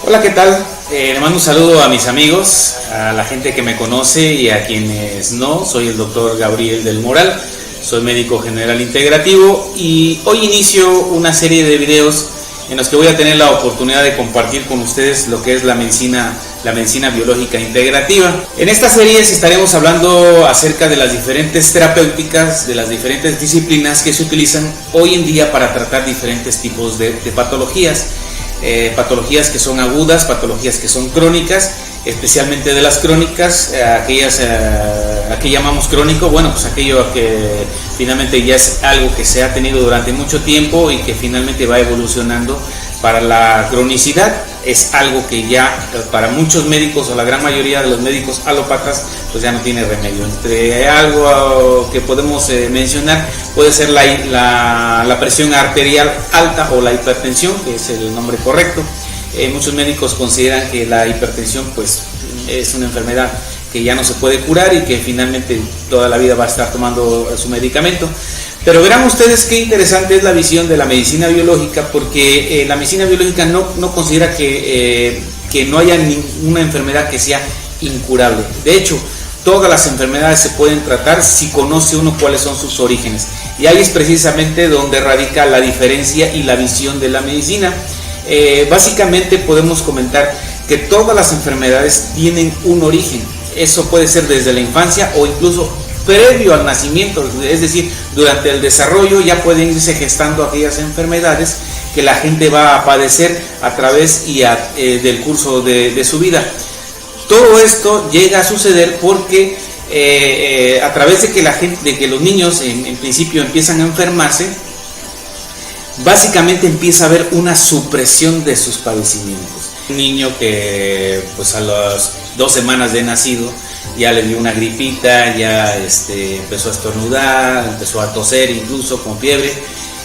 Hola, ¿qué tal? Le mando un saludo a mis amigos, a la gente que me conoce y a quienes no. Soy el doctor Gabriel del Moral, soy médico general integrativo y hoy inicio una serie de videos en los que voy a tener la oportunidad de compartir con ustedes lo que es la medicina biológica integrativa. En estas series estaremos hablando acerca de las diferentes terapéuticas, de las diferentes disciplinas que se utilizan hoy en día para tratar diferentes tipos de patologías. Patologías que son agudas, patologías que son crónicas, especialmente de las crónicas, aquellas que llamamos crónico, bueno, pues aquello que finalmente ya es algo que se ha tenido durante mucho tiempo y que finalmente va evolucionando para la cronicidad. Es algo que ya para muchos médicos o la gran mayoría de los médicos alópatas pues ya no tiene remedio. Entre algo que podemos mencionar puede ser la presión arterial alta o la hipertensión, que es el nombre correcto. Muchos médicos consideran que la hipertensión pues es una enfermedad que ya no se puede curar y que finalmente toda la vida va a estar tomando su medicamento. Pero verán ustedes qué interesante es la visión de la medicina biológica, porque la medicina biológica no considera que no haya ninguna enfermedad que sea incurable. De hecho, todas las enfermedades se pueden tratar si conoce uno cuáles son sus orígenes. Y ahí es precisamente donde radica la diferencia y la visión de la medicina. Básicamente podemos comentar que todas las enfermedades tienen un origen. Eso puede ser desde la infancia o incluso previo al nacimiento, es decir, durante el desarrollo ya pueden irse gestando aquellas enfermedades que la gente va a padecer a través del curso de su vida. Todo esto llega a suceder porque a través de que los niños en principio empiezan a enfermarse, básicamente empieza a haber una supresión de sus padecimientos. Un niño que pues a las 2 semanas de nacido ya le dio una gripita, ya empezó a estornudar, empezó a toser incluso con fiebre.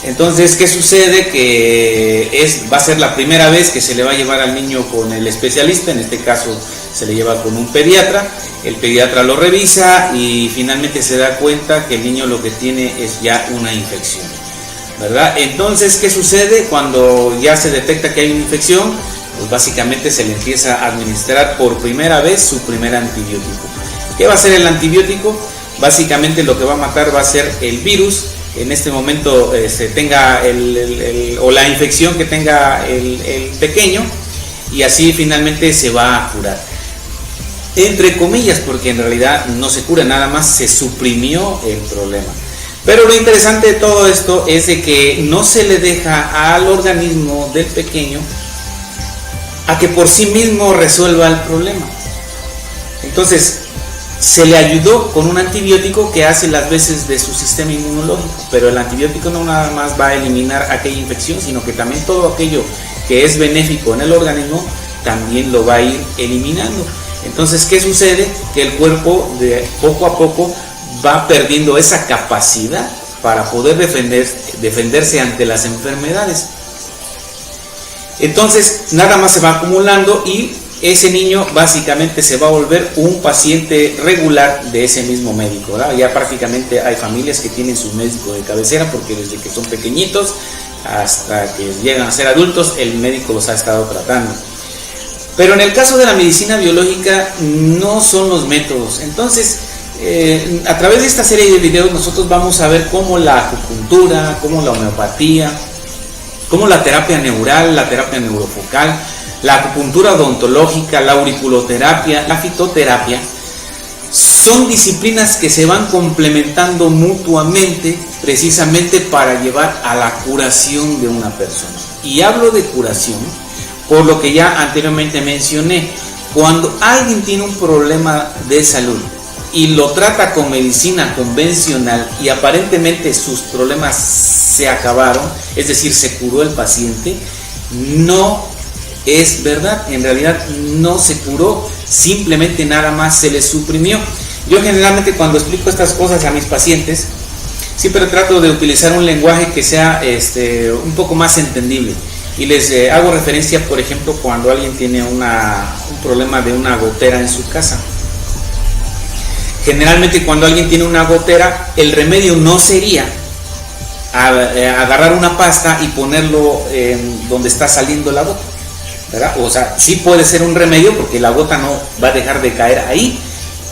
Entonces, ¿qué sucede? Que va a ser la primera vez que se le va a llevar al niño con el especialista. En este caso se le lleva con un pediatra, el pediatra lo revisa y finalmente se da cuenta que el niño lo que tiene es ya una infección, ¿verdad? Entonces, ¿qué sucede? Cuando ya se detecta que hay una infección, pues básicamente se le empieza a administrar por primera vez su primer antibiótico. ¿Qué va a hacer el antibiótico? Básicamente lo que va a matar va a ser el virus, en este momento tenga o la infección que tenga el pequeño, y así finalmente se va a curar. Entre comillas, porque en realidad no se cura, nada más se suprimió el problema. Pero lo interesante de todo esto es de que no se le deja al organismo del pequeño a que por sí mismo resuelva el problema. Entonces se le ayudó con un antibiótico que hace las veces de su sistema inmunológico, pero el antibiótico no nada más va a eliminar aquella infección, sino que también todo aquello que es benéfico en el organismo también lo va a ir eliminando. Entonces, ¿qué sucede? Que el cuerpo de poco a poco va perdiendo esa capacidad para poder defenderse ante las enfermedades. Entonces nada más se va acumulando y ese niño básicamente se va a volver un paciente regular de ese mismo médico, ¿verdad? Ya prácticamente hay familias que tienen su médico de cabecera porque desde que son pequeñitos hasta que llegan a ser adultos el médico los ha estado tratando. Pero en el caso de la medicina biológica no son los métodos. Entonces a través de esta serie de videos nosotros vamos a ver cómo la acupuntura, cómo la homeopatía, como la terapia neural, la terapia neurofocal, la acupuntura odontológica, la auriculoterapia, la fitoterapia, son disciplinas que se van complementando mutuamente precisamente para llevar a la curación de una persona. Y hablo de curación por lo que ya anteriormente mencioné. Cuando alguien tiene un problema de salud y lo trata con medicina convencional y aparentemente sus problemas se acabaron, es decir, se curó el paciente, no es verdad. En realidad no se curó, simplemente nada más se le suprimió. Yo generalmente cuando explico estas cosas a mis pacientes siempre trato de utilizar un lenguaje que sea un poco más entendible y les hago referencia, por ejemplo, cuando alguien tiene un problema de una gotera en su casa. Generalmente cuando alguien tiene una gotera, el remedio no sería agarrar una pasta y ponerlo donde está saliendo la gota. ¿verdad? O sea, sí puede ser un remedio porque la gota no va a dejar de caer ahí,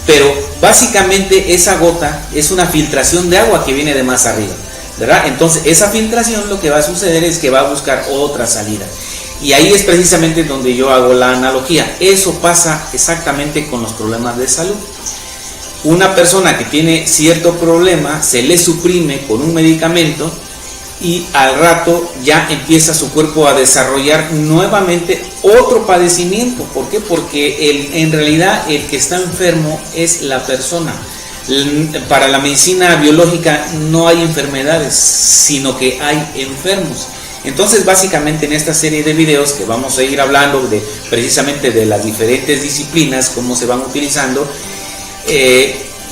pero básicamente esa gota es una filtración de agua que viene de más arriba, ¿verdad? Entonces esa filtración lo que va a suceder es que va a buscar otra salida. Y ahí es precisamente donde yo hago la analogía. Eso pasa exactamente con los problemas de salud. Una persona que tiene cierto problema se le suprime con un medicamento y al rato ya empieza su cuerpo a desarrollar nuevamente otro padecimiento. ¿Por qué? Porque en realidad el que está enfermo es la persona. Para la medicina biológica no hay enfermedades, sino que hay enfermos. Entonces básicamente en esta serie de videos que vamos a ir hablando precisamente de las diferentes disciplinas, cómo se van utilizando,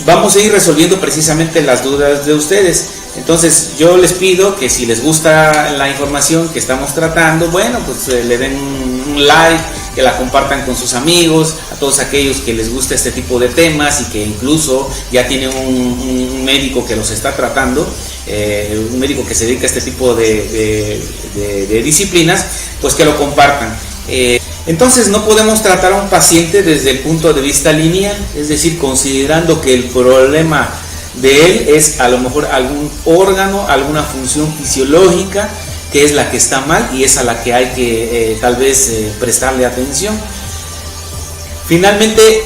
vamos a ir resolviendo precisamente las dudas de ustedes. Entonces yo les pido que si les gusta la información que estamos tratando, bueno, pues le den un like, que la compartan con sus amigos, a todos aquellos que les gusta este tipo de temas y que incluso ya tienen un médico que los está tratando, un médico que se dedica a este tipo de disciplinas, pues que lo compartan. Entonces no podemos tratar a un paciente desde el punto de vista lineal, es decir, considerando que el problema de él es a lo mejor algún órgano, alguna función fisiológica que es la que está mal y es a la que hay que tal vez prestarle atención. Finalmente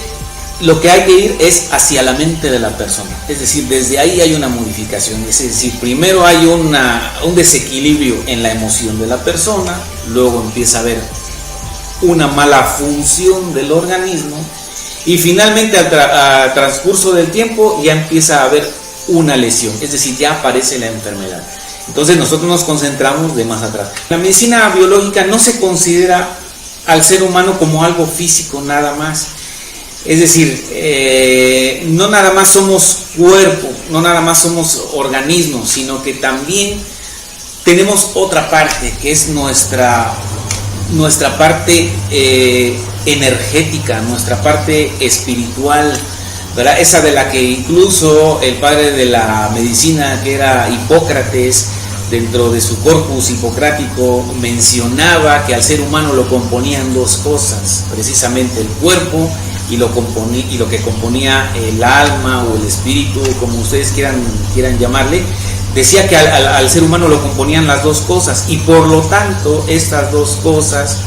lo que hay que ir es hacia la mente de la persona, es decir, desde ahí hay una modificación, es decir, primero hay un desequilibrio en la emoción de la persona, luego empieza a haber una mala función del organismo y finalmente al transcurso del tiempo ya empieza a haber una lesión, es decir, ya aparece la enfermedad. Entonces nosotros nos concentramos de más atrás. La medicina biológica no se considera al ser humano como algo físico nada más, es decir, no nada más somos cuerpo, no nada más somos organismos, sino que también tenemos otra parte que es nuestra parte energética, nuestra parte espiritual, ¿verdad? Esa de la que incluso el padre de la medicina, que era Hipócrates, dentro de su corpus hipocrático mencionaba que al ser humano lo componían dos cosas, precisamente el cuerpo y lo que componía el alma o el espíritu, como ustedes quieran llamarle. Decía que al ser humano lo componían las dos cosas y por lo tanto estas dos cosas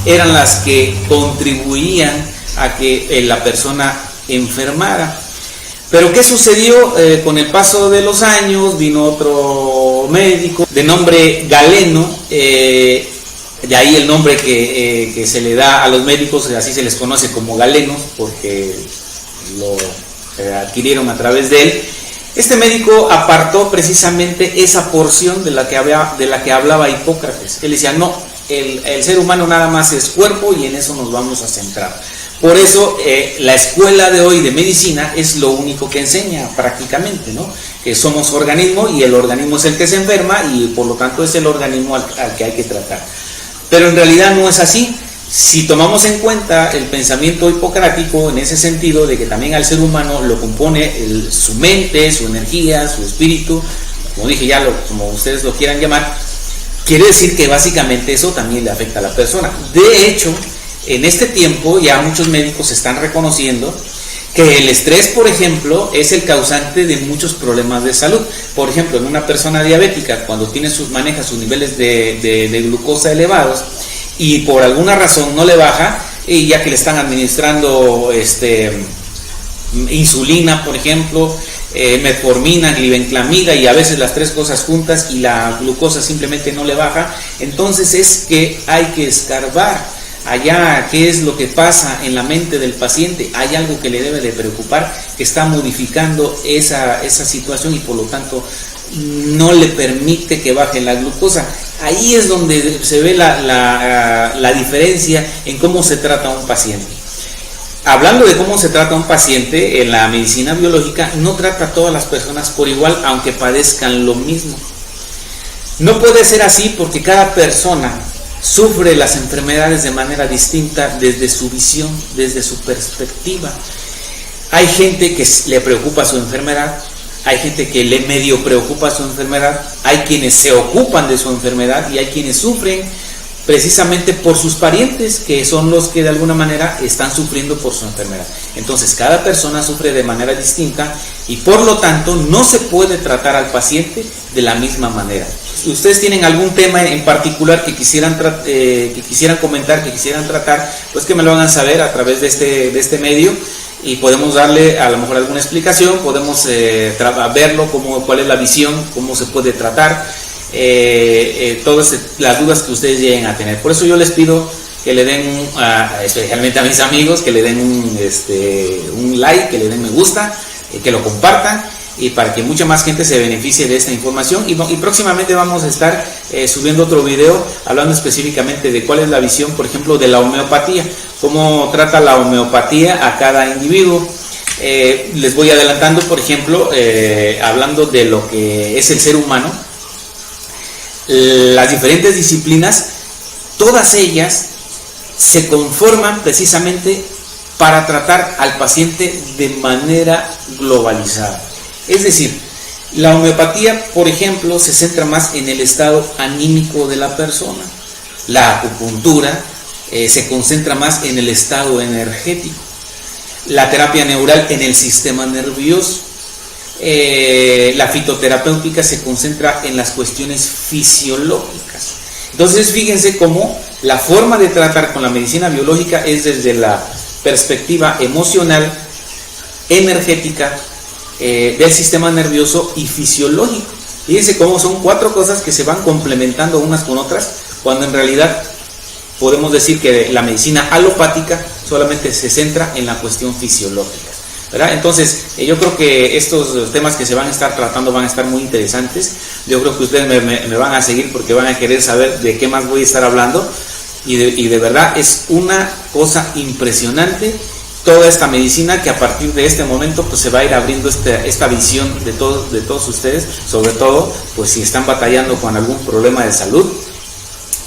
eran las que contribuían a que la persona enfermara. Pero ¿qué sucedió? Con el paso de los años vino otro médico de nombre Galeno, de ahí el nombre que se le da a los médicos, así se les conoce como galenos, porque lo adquirieron a través de él. Este médico apartó precisamente esa porción de la que hablaba Hipócrates. Él decía, no, el ser humano nada más es cuerpo y en eso nos vamos a centrar. Por eso la escuela de hoy de medicina es lo único que enseña prácticamente, ¿no? Que somos organismo y el organismo es el que se enferma y por lo tanto es el organismo al que hay que tratar. Pero en realidad no es así. Si tomamos en cuenta el pensamiento hipocrático en ese sentido de que también al ser humano lo compone su mente, su energía, su espíritu, como dije ya, como ustedes lo quieran llamar, quiere decir que básicamente eso también le afecta a la persona. De hecho, en este tiempo ya muchos médicos están reconociendo que el estrés, por ejemplo, es el causante de muchos problemas de salud. Por ejemplo, en una persona diabética, cuando maneja sus niveles de glucosa elevados y por alguna razón no le baja, ya que le están administrando insulina, por ejemplo, metformina, glibenclamida y a veces las tres cosas juntas y la glucosa simplemente no le baja, entonces es que hay que escarbar allá qué es lo que pasa en la mente del paciente. Hay algo que le debe de preocupar, que está modificando esa situación y por lo tanto no le permite que baje la glucosa. Ahí es donde se ve la diferencia en cómo se trata a un paciente. Hablando de cómo se trata a un paciente, en la medicina biológica no trata a todas las personas por igual, aunque padezcan lo mismo. No puede ser así porque cada persona sufre las enfermedades de manera distinta desde su visión, desde su perspectiva. Hay gente que le preocupa su enfermedad, hay gente que le medio preocupa su enfermedad, hay quienes se ocupan de su enfermedad y hay quienes sufren precisamente por sus parientes, que son los que de alguna manera están sufriendo por su enfermedad. Entonces cada persona sufre de manera distinta y por lo tanto no se puede tratar al paciente de la misma manera. Si ustedes tienen algún tema en particular que quisieran comentar, que quisieran tratar, pues que me lo hagan saber a través de este medio, y podemos darle a lo mejor alguna explicación, podemos verlo, cuál es la visión, cómo se puede tratar, todas las dudas que ustedes lleguen a tener. Por eso yo les pido que le den, especialmente a mis amigos, que le den un like, que le den me gusta, que lo compartan, y para que mucha más gente se beneficie de esta información. Y próximamente vamos a estar subiendo otro video hablando específicamente de cuál es la visión, por ejemplo, de la homeopatía, cómo trata la homeopatía a cada individuo. Les voy adelantando, por ejemplo, hablando de lo que es el ser humano, las diferentes disciplinas, todas ellas se conforman precisamente para tratar al paciente de manera globalizada. Es decir, la homeopatía, por ejemplo, se centra más en el estado anímico de la persona. La acupuntura se concentra más en el estado energético. La terapia neural en el sistema nervioso. La fitoterapéutica se concentra en las cuestiones fisiológicas. Entonces, fíjense cómo la forma de tratar con la medicina biológica es desde la perspectiva emocional, energética, del sistema nervioso y fisiológico. Fíjense cómo son 4 cosas que se van complementando unas con otras, cuando en realidad podemos decir que la medicina alopática solamente se centra en la cuestión fisiológica, ¿verdad? Entonces, yo creo que estos temas que se van a estar tratando van a estar muy interesantes. Yo creo que ustedes me van a seguir porque van a querer saber de qué más voy a estar hablando, y de verdad es una cosa impresionante toda esta medicina, que a partir de este momento pues se va a ir abriendo esta visión de todos ustedes, sobre todo pues si están batallando con algún problema de salud,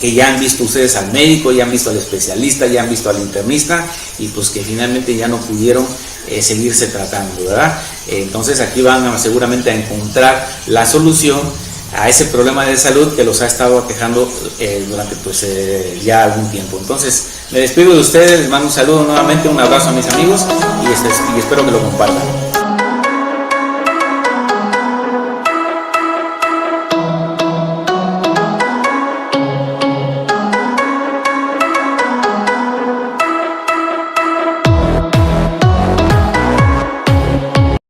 que ya han visto ustedes al médico, ya han visto al especialista, ya han visto al internista, y pues que finalmente ya no pudieron seguirse tratando, ¿verdad? Entonces aquí van seguramente a encontrar la solución a ese problema de salud que los ha estado aquejando durante ya algún tiempo. Entonces me despido de ustedes, les mando un saludo nuevamente, un abrazo a mis amigos, y espero que lo compartan.